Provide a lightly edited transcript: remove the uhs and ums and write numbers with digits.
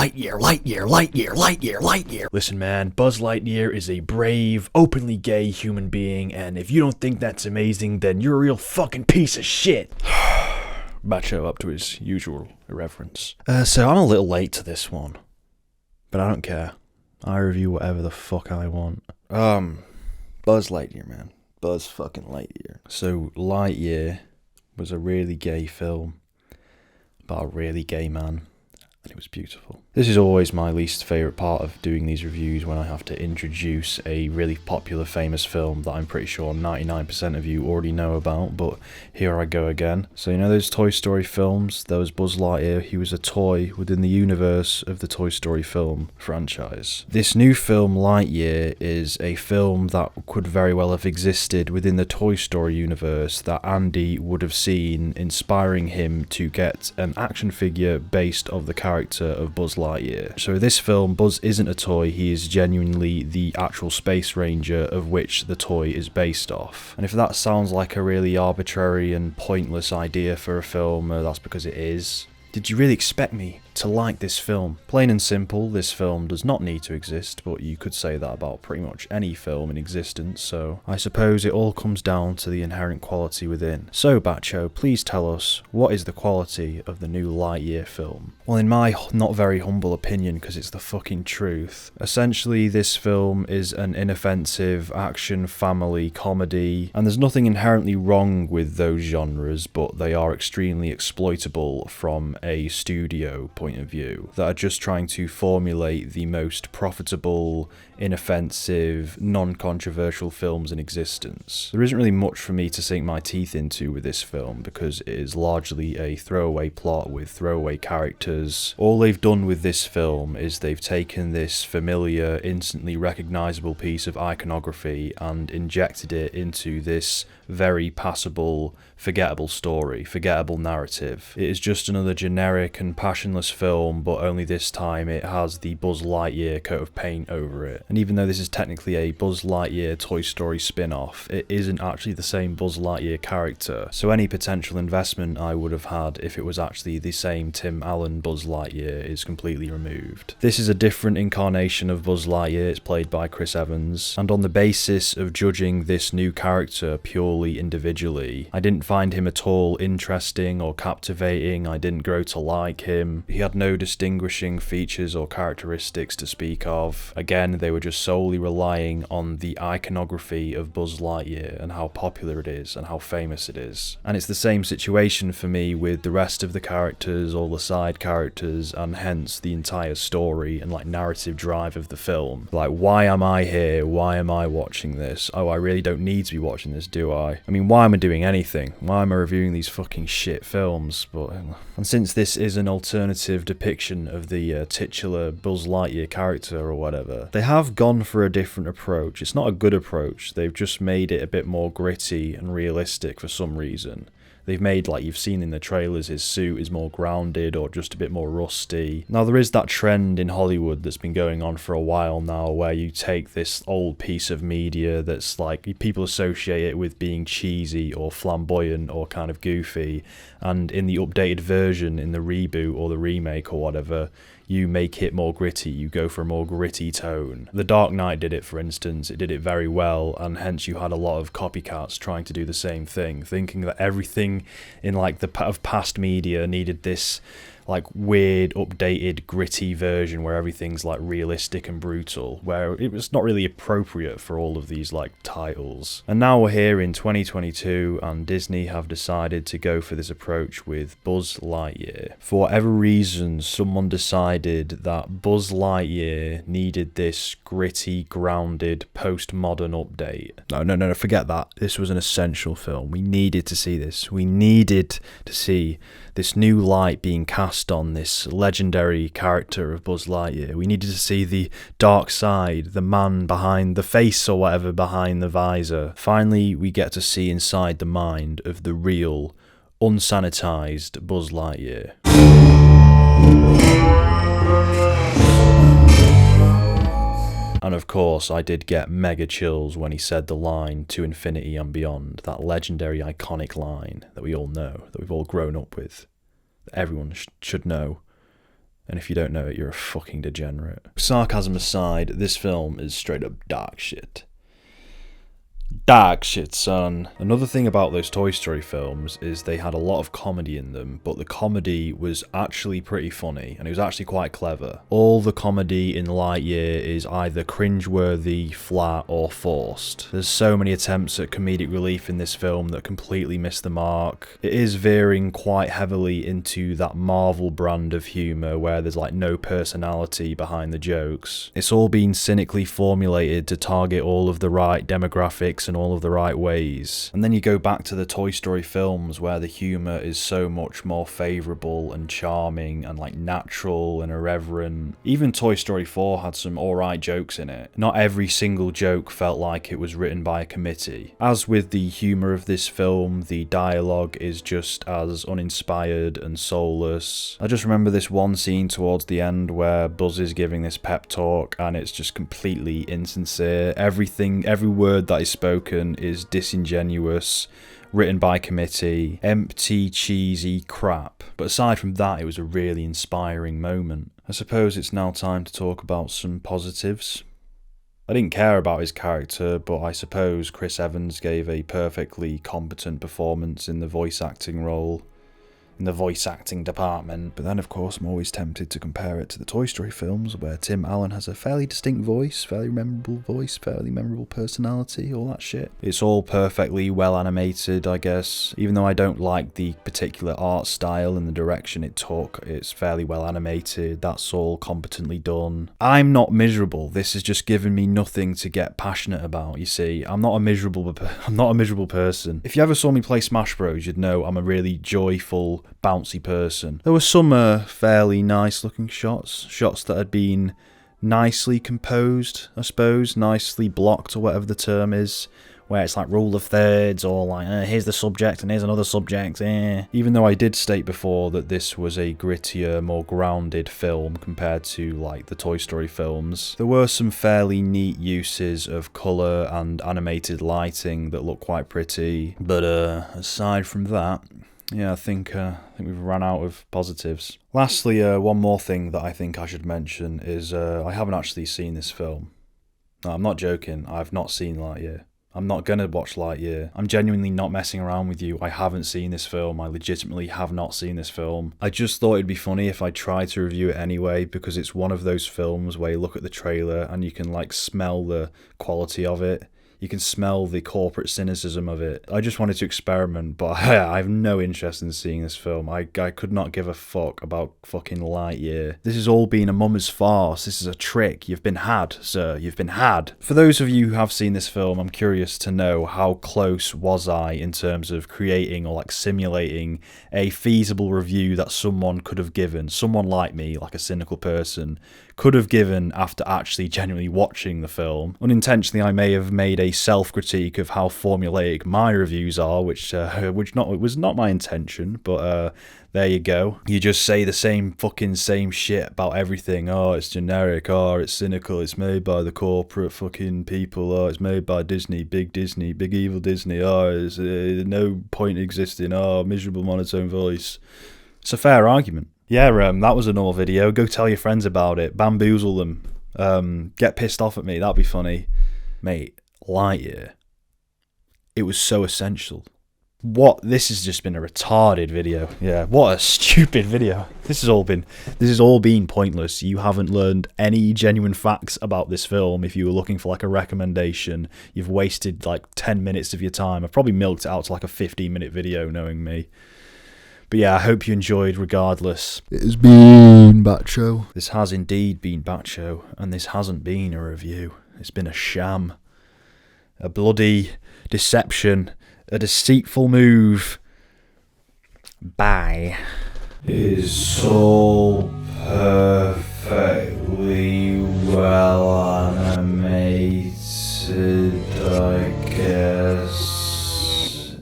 Lightyear, Lightyear, Lightyear, Lightyear, Lightyear. Listen, man, Buzz Lightyear is a brave, openly gay human being, and if you don't think that's amazing, then you're a real fucking piece of shit. Bacho up to his usual irreverence. So I'm a little late to this one, but I don't care. I review whatever the fuck I want. Buzz Lightyear, man. Buzz fucking Lightyear. So Lightyear was a really gay film about a really gay man, and it was beautiful. This is always my least favourite part of doing these reviews, when I have to introduce a really popular, famous film that I'm pretty sure 99% of you already know about, but here I go again. So you know those Toy Story films? There was Buzz Lightyear. He was a toy within the universe of the Toy Story film franchise. This new film, Lightyear, is a film that could very well have existed within the Toy Story universe that Andy would have seen, inspiring him to get an action figure based off the character of Buzz Lightyear. So this film, Buzz isn't a toy, he is genuinely the actual space ranger of which the toy is based off. And if that sounds like a really arbitrary and pointless idea for a film, that's because it is. Did you really expect me to like this film? Plain and simple, this film does not need to exist, but you could say that about pretty much any film in existence, so I suppose it all comes down to the inherent quality within. So Bacho, please tell us, what is the quality of the new Lightyear film? Well, in my not very humble opinion, because it's the fucking truth, essentially this film is an inoffensive action family comedy, and there's nothing inherently wrong with those genres, but they are extremely exploitable from a studio point of view, that are just trying to formulate the most profitable, inoffensive, non-controversial films in existence. There isn't really much for me to sink my teeth into with this film, because it is largely a throwaway plot with throwaway characters. All they've done with this film is they've taken this familiar, instantly recognisable piece of iconography and injected it into this very passable, forgettable story, forgettable narrative. It is just another generic and passionless film, but only this time it has the Buzz Lightyear coat of paint over it. And even though this is technically a Buzz Lightyear Toy Story spin-off, it isn't actually the same Buzz Lightyear character, so any potential investment I would have had if it was actually the same Tim Allen Buzz Lightyear is completely removed. This is a different incarnation of Buzz Lightyear, it's played by Chris Evans, and on the basis of judging this new character purely individually, I didn't find him at all interesting or captivating. I didn't grow to like him. He had no distinguishing features or characteristics to speak of. Again, they were just solely relying on the iconography of Buzz Lightyear and how popular it is and how famous it is. And it's the same situation for me with the rest of the characters, all the side characters, and hence the entire story and narrative drive of the film. Why am I here? Why am I watching this? Oh, I really don't need to be watching this, do I? I mean, why am I doing anything? Why am I reviewing these fucking shit films? And since this is an alternative depiction of the titular Buzz Lightyear character or whatever, they have gone for a different approach. It's not a good approach. They've just made it a bit more gritty and realistic for some reason. They've made, like you've seen in the trailers, his suit is more grounded or just a bit more rusty. Now, there is that trend in Hollywood that's been going on for a while now, where you take this old piece of media that's people associate it with being cheesy or flamboyant or kind of goofy, and in the updated version, in the reboot or the remake or whatever, you make it more gritty, you go for a more gritty tone. The Dark Knight did it, for instance, it did it very well, and hence you had a lot of copycats trying to do the same thing, thinking that everything in the past media needed this weird, updated, gritty version where everything's realistic and brutal, where it was not really appropriate for all of these titles. And now we're here in 2022 and Disney have decided to go for this approach with Buzz Lightyear. For whatever reason, someone decided that Buzz Lightyear needed this gritty, grounded, postmodern update. No, forget that. This was an essential film. We needed to see this. We needed to see this new light being cast on this legendary character of Buzz Lightyear. We needed to see the dark side, the man behind the face or whatever behind the visor. Finally, we get to see inside the mind of the real, unsanitized Buzz Lightyear. And of course, I did get mega chills when he said the line "to infinity and beyond," that legendary, iconic line that we all know, that we've all grown up with, that everyone should know. And if you don't know it, you're a fucking degenerate. Sarcasm aside, this film is straight up dark shit. Dark shit, son. Another thing about those Toy Story films is they had a lot of comedy in them, but the comedy was actually pretty funny, and it was actually quite clever. All the comedy in Lightyear is either cringeworthy, flat, or forced. There's so many attempts at comedic relief in this film that completely miss the mark. It is veering quite heavily into that Marvel brand of humour where there's like no personality behind the jokes. It's all been cynically formulated to target all of the right demographics in all of the right ways. And then you go back to the Toy Story films where the humour is so much more favourable and charming and like natural and irreverent. Even Toy Story 4 had some alright jokes in it. Not every single joke felt like it was written by a committee. As with the humour of this film, the dialogue is just as uninspired and soulless. I just remember this one scene towards the end where Buzz is giving this pep talk and it's just completely insincere. Every word that is spoken is disingenuous, written by committee, empty, cheesy crap. But aside from that, it was a really inspiring moment. I suppose it's now time to talk about some positives. I didn't care about his character, but I suppose Chris Evans gave a perfectly competent performance in the voice acting role. In the voice acting department. But then of course I'm always tempted to compare it to the Toy Story films where Tim Allen has a fairly distinct voice, fairly memorable personality, all that shit. It's all perfectly well animated, I guess. Even though I don't like the particular art style and the direction it took, it's fairly well animated, that's all competently done. I'm not miserable, this has just given me nothing to get passionate about, you see. I'm not a miserable person. If you ever saw me play Smash Bros, you'd know I'm a really joyful, bouncy person. There were some fairly nice looking shots that had been nicely composed, I suppose, nicely blocked or whatever the term is, where it's like rule of thirds or like here's the subject and here's another subject. Even though I did state before that this was a grittier, more grounded film compared to like the Toy Story films, there were some fairly neat uses of colour and animated lighting that look quite pretty. But aside from that, yeah, I think we've run out of positives. Lastly, one more thing that I think I should mention is I haven't actually seen this film. No, I'm not joking. I've not seen Lightyear. I'm not gonna watch Lightyear. I'm genuinely not messing around with you. I haven't seen this film. I legitimately have not seen this film. I just thought it'd be funny if I tried to review it anyway, because it's one of those films where you look at the trailer and you can like smell the quality of it. You can smell the corporate cynicism of it. I just wanted to experiment, but I have no interest in seeing this film. I could not give a fuck about fucking Lightyear. This has all been a mummer's farce. This is a trick. You've been had, sir. You've been had. For those of you who have seen this film, I'm curious to know how close was I in terms of creating or like simulating a feasible review that someone could have given, someone like me, like a cynical person, could have given after actually genuinely watching the film. Unintentionally, I may have made a self-critique of how formulaic my reviews are, which was not my intention, but there you go. You just say the same shit about everything. Oh, it's generic. Oh, it's cynical. It's made by the corporate fucking people. Oh, it's made by Disney, big evil Disney. Oh, there's no point existing. Oh, miserable monotone voice. It's a fair argument. Yeah, that was a normal video. Go tell your friends about it. Bamboozle them. Get pissed off at me. That'd be funny. Mate, Lightyear. It was so essential. What? This has just been a retarded video. Yeah, what a stupid video. This has all been pointless. You haven't learned any genuine facts about this film. If you were looking for like a recommendation, you've wasted like 10 minutes of your time. I've probably milked it out to like a 15-minute video, knowing me. But yeah, I hope you enjoyed regardless. It has been Bacho. This has indeed been Bacho, and this hasn't been a review. It's been a sham. A bloody deception. A deceitful move. Bye. Is so